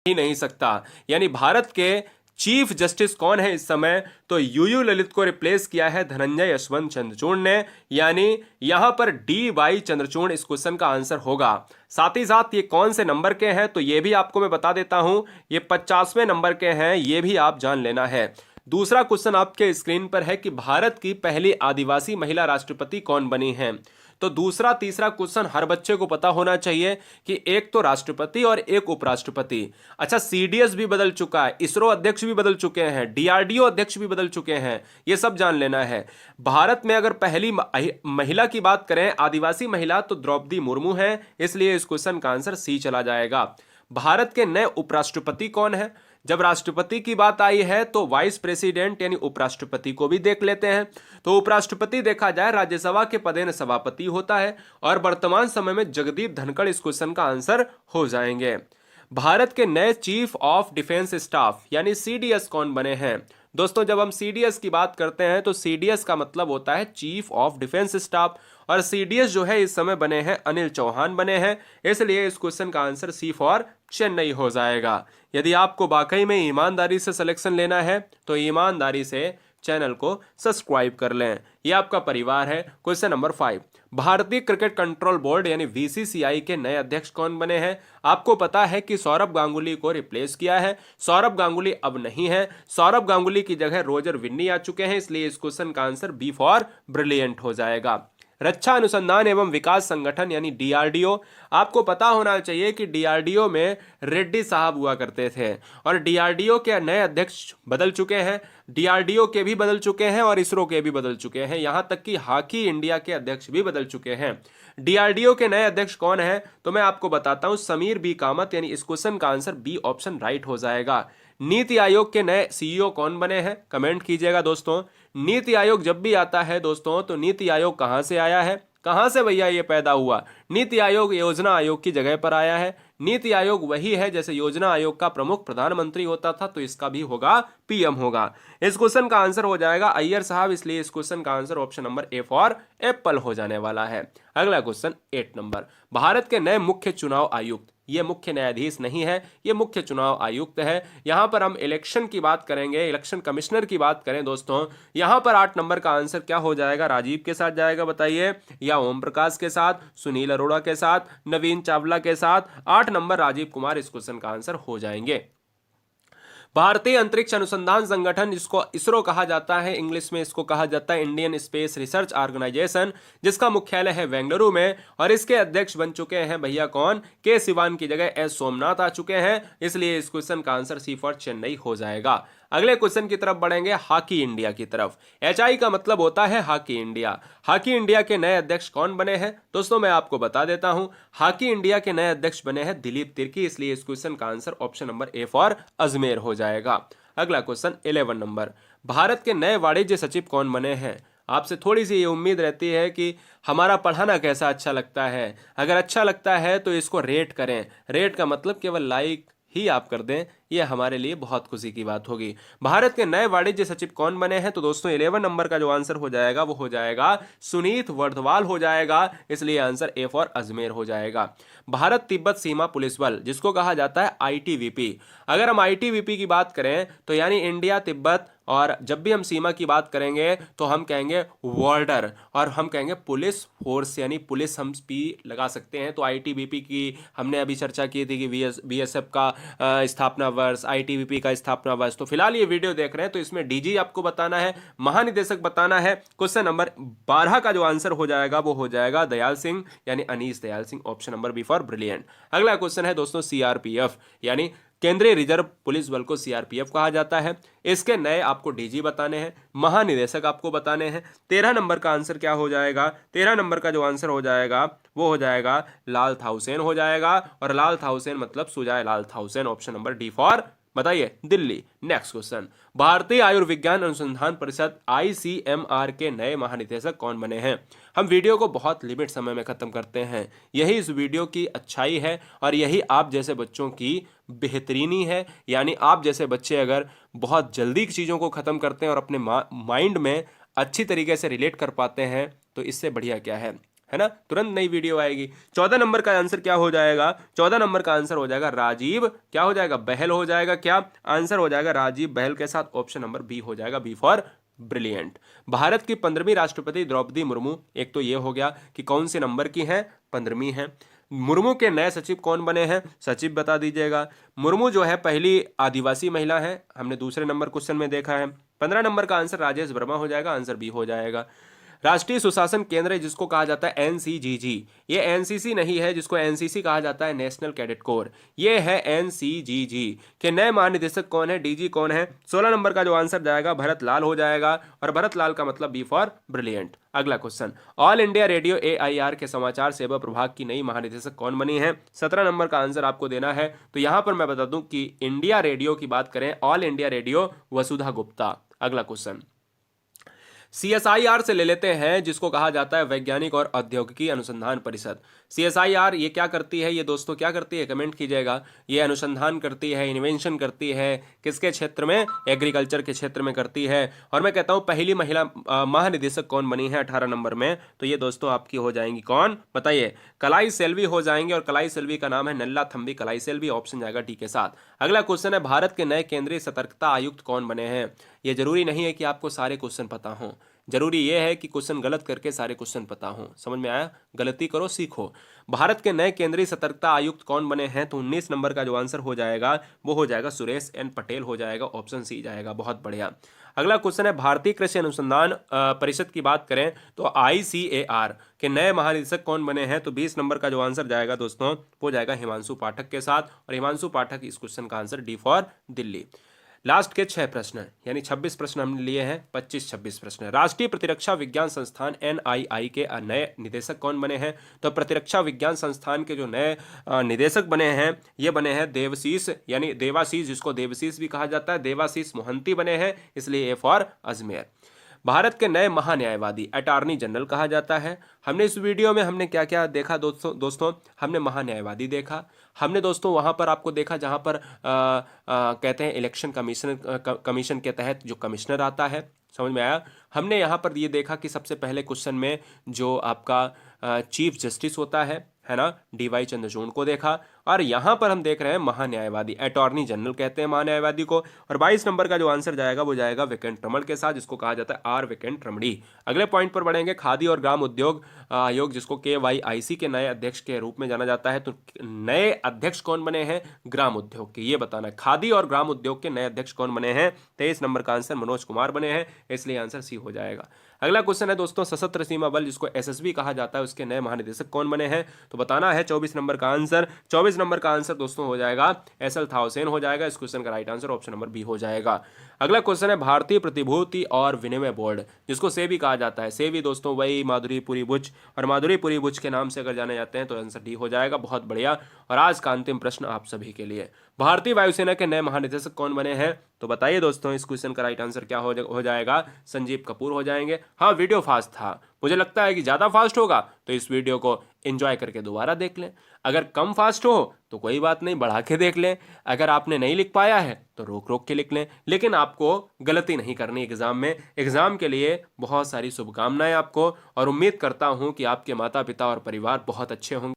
ही नहीं सकता। यानी भारत के चीफ जस्टिस कौन है इस समय, तो यूयू ललित को रिप्लेस किया है धनंजय यशवंत चंद्रचूड़ ने। यानी यहां पर डी वाई चंद्रचूड़ इस क्वेश्चन का आंसर होगा। साथ ही साथ ये कौन से नंबर के हैं तो ये भी आपको मैं बता देता हूं, ये 50वें नंबर के हैं, ये भी आप जान लेना है। दूसरा क्वेश्चन आपके स्क्रीन पर है कि भारत की पहली आदिवासी महिला राष्ट्रपति कौन बनी है। तो दूसरा तीसरा क्वेश्चन हर बच्चे को पता होना चाहिए कि एक तो राष्ट्रपति और एक उपराष्ट्रपति। अच्छा, सीडीएस भी बदल चुका है, इसरो अध्यक्ष भी बदल चुके हैं, डीआरडीओ अध्यक्ष भी बदल चुके हैं, ये सब जान लेना है। भारत में अगर पहली महिला की बात करें, आदिवासी महिला, तो द्रौपदी मुर्मू है, इसलिए इस क्वेश्चन का आंसर सी चला जाएगा। भारत के नए उपराष्ट्रपति कौन है। जब राष्ट्रपति की बात आई है तो वाइस प्रेसिडेंट यानी उपराष्ट्रपति को भी देख लेते हैं। तो उपराष्ट्रपति देखा जाए राज्यसभा के पदेन सभापति होता है और वर्तमान समय में जगदीप धनखड़ इस क्वेश्चन का आंसर हो जाएंगे। भारत के नए चीफ ऑफ डिफेंस स्टाफ यानी सीडीएस कौन बने हैं। दोस्तों, जब हम सीडीएस की बात करते हैं तो सीडीएस का मतलब होता है चीफ ऑफ डिफेंस स्टाफ, और सीडीएस जो है इस समय बने हैं अनिल चौहान बने हैं, इसलिए इस क्वेश्चन का आंसर सी फॉर चेन्नई हो जाएगा। यदि आपको वाकई में ईमानदारी से सिलेक्शन लेना है तो ईमानदारी से चैनल को सब्सक्राइब कर लें, ये आपका परिवार है। क्वेश्चन नंबर 5, भारतीय क्रिकेट कंट्रोल बोर्ड यानी बीसीसीआई के नए अध्यक्ष कौन बने हैं। आपको पता है कि सौरभ गांगुली को रिप्लेस किया है, सौरभ गांगुली अब नहीं है, सौरभ गांगुली की जगह रोजर विन्नी आ चुके हैं, इसलिए इस क्वेश्चन का आंसर बी फॉर ब्रिलियंट हो जाएगा। रक्षा अनुसंधान एवं विकास संगठन यानी डीआरडीओ, आपको पता होना चाहिए कि डीआरडीओ में रेड्डी साहब हुआ करते थे और डीआरडीओ के नए अध्यक्ष बदल चुके हैं, डीआरडीओ के भी बदल चुके हैं और इसरो के भी बदल चुके हैं, यहां तक कि हॉकी इंडिया के अध्यक्ष भी बदल चुके हैं। डीआरडीओ के नए अध्यक्ष कौन है तो मैं आपको बताता हूं, समीर बी कामत, यानी इस क्वेश्चन का आंसर बी ऑप्शन राइट हो जाएगा। नीति आयोग के नए सीईओ कौन बने हैं, कमेंट कीजिएगा दोस्तों। नीति आयोग जब भी आता है दोस्तों तो नीति आयोग कहां से आया है, कहां से भैया ये पैदा हुआ। नीति आयोग योजना आयोग की जगह पर आया है। नीति आयोग वही है जैसे योजना आयोग का प्रमुख प्रधानमंत्री होता था, तो इसका भी होगा पीएम होगा। इस क्वेश्चन का आंसर हो जाएगा अय्यर साहब, इसलिए इस क्वेश्चन का answer option number A for Apple हो जाने वाला है। अगला क्वेश्चन 8 नंबर, भारत के नए मुख्य चुनाव आयुक्त, ये मुख्य न्यायाधीश नहीं है, ये मुख्य चुनाव आयुक्त है। यहां पर हम इलेक्शन की बात करेंगे, इलेक्शन कमिश्नर की बात करें दोस्तों, यहां पर 8 नंबर का आंसर क्या हो जाएगा, राजीव के साथ जाएगा बताइए, या ओम प्रकाश के साथ, सुनील अरोड़ा के साथ, नवीन चावला के साथ। 8 नंबर राजीव कुमार इस क्वेश्चन का आंसर हो जाएंगे। भारतीय अंतरिक्ष अनुसंधान संगठन, जिसको इसरो कहा जाता है, इंग्लिश में इसको कहा जाता है इंडियन स्पेस रिसर्च ऑर्गेनाइजेशन, जिसका मुख्यालय है बेंगलुरु में, और इसके अध्यक्ष बन चुके हैं भैया कौन, के सिवान की जगह एस सोमनाथ आ चुके हैं, इसलिए इस क्वेश्चन का आंसर सी फॉर चेन्नई हो जाएगा। अगले क्वेश्चन की तरफ बढ़ेंगे, हॉकी इंडिया की तरफ। एचआई का मतलब होता है हॉकी इंडिया। हॉकी इंडिया के नए अध्यक्ष कौन बने हैं दोस्तों, मैं आपको बता देता हूं, हॉकी इंडिया के नए अध्यक्ष बने हैं दिलीप तिर्की, इसलिए इस क्वेश्चन का answer option number A for Ajmer हो जाएगा। अगला क्वेश्चन 11 नंबर, भारत के नए वाणिज्य सचिव कौन बने हैं। आपसे थोड़ी सी ये उम्मीद रहती है कि हमारा पढ़ाना कैसा अच्छा लगता है, अगर अच्छा लगता है तो इसको रेट करें। रेट का मतलब केवल लाइक ही आप कर दें, यह हमारे लिए बहुत खुशी की बात होगी। भारत के नए वाणिज्य सचिव कौन बने हैं तो दोस्तों 11 नंबर का जो आंसर हो जाएगा वो हो जाएगा सुनीत वर्धवाल हो जाएगा, इसलिए आंसर ए फॉर अजमेर हो जाएगा। भारत तिब्बत सीमा पुलिस बल, जिसको कहा जाता है आईटीबीपी, अगर हम आईटीबीपी की बात करें तो यानी इंडिया तिब्बत, और जब भी हम सीमा की बात करेंगे तो हम कहेंगे बॉर्डर, और हम कहेंगे पुलिस फोर्स यानी पुलिस हम भी लगा सकते हैं। तो आईटीबीपी की हमने अभी चर्चा की थी कि बीएसएफ का स्थापना वर्ष, आईटीबीपी का स्थापना वर्ष। तो फिलहाल ये वीडियो देख रहे हैं तो इसमें डीजी आपको बताना है, महानिदेशक बताना है। क्वेश्चन नंबर 12 का जो आंसर हो जाएगा वो हो जाएगा दयाल सिंह यानी Anees Dayal Singh, option number B for brilliant. अगला क्वेश्चन है दोस्तों सीआरपीएफ यानी केंद्रीय रिजर्व पुलिस बल को सीआरपीएफ कहा जाता है। इसके नए आपको डीजी बताने हैं, महानिदेशक आपको बताने हैं। 13 नंबर का आंसर क्या हो जाएगा, 13 नंबर का जो आंसर हो जाएगा वो हो जाएगा लाल थाउसेन हो जाएगा, और लाल थाउसेन मतलब सुजाय लाल थाउसेन, ऑप्शन नंबर डी फॉर बताइए दिल्ली। नेक्स्ट क्वेश्चन, भारतीय आयुर्विज्ञान अनुसंधान परिषद आईसीएमआर के नए महानिदेशक कौन बने हैं। हम वीडियो को बहुत लिमिट समय में खत्म करते हैं, यही इस वीडियो की अच्छाई है और यही आप जैसे बच्चों की बेहतरीनी है। यानी आप जैसे बच्चे अगर बहुत जल्दी चीज़ों को ख़त्म करते हैं और अपने माइंड में अच्छी तरीके से रिलेट कर पाते हैं तो इससे बढ़िया क्या है। है ना, तुरंत नई वीडियो आएगी। 14 नंबर का आंसर क्या हो जाएगा? 14 नंबर का आंसर हो जाएगा राजीव, क्या हो जाएगा? बहल हो जाएगा। क्या आंसर हो जाएगा? राजीव बहल के साथ ऑप्शन नंबर बी हो जाएगा, बी फॉर ब्रिलियंट। भारत की 15वीं राष्ट्रपति द्रौपदी मुर्मू, एक तो ये हो गया कि कौन से नंबर की हैं, 15वीं हैं। मुर्मू के नए सचिव कौन बने हैं? सचिव बता दीजिएगा। मुर्मू जो है पहली आदिवासी महिला है, हमने दूसरे नंबर क्वेश्चन में देखा है। 15 नंबर का आंसर राजेश वर्मा हो जाएगा, आंसर बी हो जाएगा। राष्ट्रीय सुशासन केंद्र जिसको कहा जाता है एनसीजीजी, ये एनसीसी नहीं है जिसको एनसीसी कहा जाता है, नेशनल कैडेट कोर, ये है एनसीजीजी के नए महानिदेशक कौन है, डीजी कौन है? 16 नंबर का जो आंसर जाएगा भरत लाल हो जाएगा, और भरत लाल का मतलब बी फॉर ब्रिलियंट। अगला question, all India radio AIR के समाचार सेवा प्रभाग की नई महानिदेशक कौन बनी है? 17 नंबर का आंसर आपको देना है। तो यहां पर मैं बता दूं कि इंडिया रेडियो की बात करें, ऑल इंडिया रेडियो, वसुधा गुप्ता। अगला क्वेश्चन, सीएसआईआर से ले लेते हैं जिसको कहा जाता है वैज्ञानिक और औद्योगिकी अनुसंधान परिषद। सीएसआईआर ये क्या करती है? ये दोस्तों क्या करती है, कमेंट कीजिएगा। ये अनुसंधान करती है, इन्वेंशन करती है, किसके क्षेत्र में? एग्रीकल्चर के क्षेत्र में करती है। और मैं कहता हूं पहली महिला महानिदेशक कौन बनी है 18 नंबर में? तो ये दोस्तों आपकी हो जाएंगी कौन, बताइए? कलाई सेल्वी हो जाएंगे, और कलाई सेल्वी का नाम है नल्ला थम्बी कलाई सेल्वी, ऑप्शन जाएगा डी के साथ। अगला क्वेश्चन है, भारत के नए केंद्रीय सतर्कता आयुक्त कौन बने हैं? ये जरूरी नहीं है कि आपको सारे क्वेश्चन पता हों, जरूरी यह है कि क्वेश्चन गलत करके सारे क्वेश्चन पता हों। समझ में आया? गलती करो सीखो। भारत के नए केंद्रीय सतर्कता आयुक्त कौन बने हैं? तो 19 नंबर का जो आंसर हो जाएगा वो हो जाएगा सुरेश एन पटेल हो जाएगा, ऑप्शन सी जाएगा। बहुत बढ़िया। अगला क्वेश्चन है, भारतीय कृषि अनुसंधान परिषद की बात करें तो आईसीएआर के नए महानिदेशक कौन बने हैं? तो 20 नंबर का जो आंसर जाएगा दोस्तों वो जाएगा हिमांशु पाठक के साथ, और हिमांशु पाठक इस क्वेश्चन का answer D for Delhi. Last के 6 प्रश्न यानी 26 प्रश्न हमने लिए हैं, 25-26 प्रश्न। राष्ट्रीय प्रतिरक्षा विज्ञान संस्थान एनआईआई के नए निदेशक कौन बने हैं? तो प्रतिरक्षा विज्ञान संस्थान के जो नए निदेशक बने हैं ये बने हैं देवशीष, यानी देवाशीष, जिसको देवशीष भी कहा जाता है, देवाशीष मोहंती बने हैं, इसलिए ए फॉर अजमेर। भारत के नए महान्यायवादी अटॉर्नी जनरल कहा जाता है। हमने इस वीडियो में हमने क्या क्या देखा दोस्तों हमने महान्यायवादी देखा, हमने दोस्तों वहां पर आपको देखा जहां पर कहते हैं इलेक्शन कमीशन के तहत जो कमिश्नर आता है, समझ में आया? हमने यहाँ पर ये देखा कि सबसे पहले क्वेश्चन में जो आपका चीफ जस्टिस होता है ना, डीवाई चंद्रचूड़ को देखा, और यहाँ पर हम देख रहे हैं महान्यायवादी, अटॉर्नी जनरल कहते हैं महान्यायवादी को। और 22 नंबर का जो आंसर जाएगा वो जाएगा विकेंट रमण के साथ, जिसको कहा जाता है आर विकेंट रमणी। अगले पॉइंट पर बढ़ेंगे, खादी और ग्राम उद्योग आयोग जिसको KYIC के नए अध्यक्ष के रूप में जाना जाता है। तो नए अध्यक्ष कौन बने हैं? ग्राम उद्योग के, ये बताना है। खादी और ग्राम उद्योग के नए अध्यक्ष कौन बने हैं? 23 नंबर का आंसर मनोज कुमार बने हैं, इसलिए आंसर सी हो जाएगा। अगला क्वेश्चन है दोस्तों, सशस्त्र सीमा बल जिसको SSB कहा जाता है उसके नए महानिदेशक कौन बने हैं? तो बताना है 24 नंबर का आंसर। 24 नंबर का आंसर दोस्तों हो जाएगा SL थाउसेन हो जाएगा। इस क्वेश्चन का right answer option number B हो जाएगा। अगला क्वेश्चन है, भारतीय प्रतिभूति और विनिमय बोर्ड जिसको सेबी कहा जाता है, सेबी दोस्तों वही माधुरीपुरी बुच, और माधुरीपुरी बुच के नाम से अगर जाने जाते हैं तो आंसर डी हो जाएगा। बहुत बढ़िया। और आज का अंतिम प्रश्न आप सभी के लिए, भारतीय वायुसेना के नए महानिदेशक कौन बने हैं? तो बताइए दोस्तों, इस क्वेश्चन का राइट आंसर क्या हो जाएगा? संजीव कपूर हो जाएंगे। हाँ, वीडियो फास्ट था, मुझे लगता है कि ज़्यादा फास्ट होगा तो इस वीडियो को एंजॉय करके दोबारा देख लें। अगर कम फास्ट हो तो कोई बात नहीं, बढ़ा के देख लें। अगर आपने नहीं लिख पाया है तो रोक रोक के लिख लें, लेकिन आपको गलती नहीं करनी एग्जाम में। एग्जाम के लिए बहुत सारी शुभकामनाएं आपको, और उम्मीद करता हूं कि आपके माता पिता और परिवार बहुत अच्छे होंगे।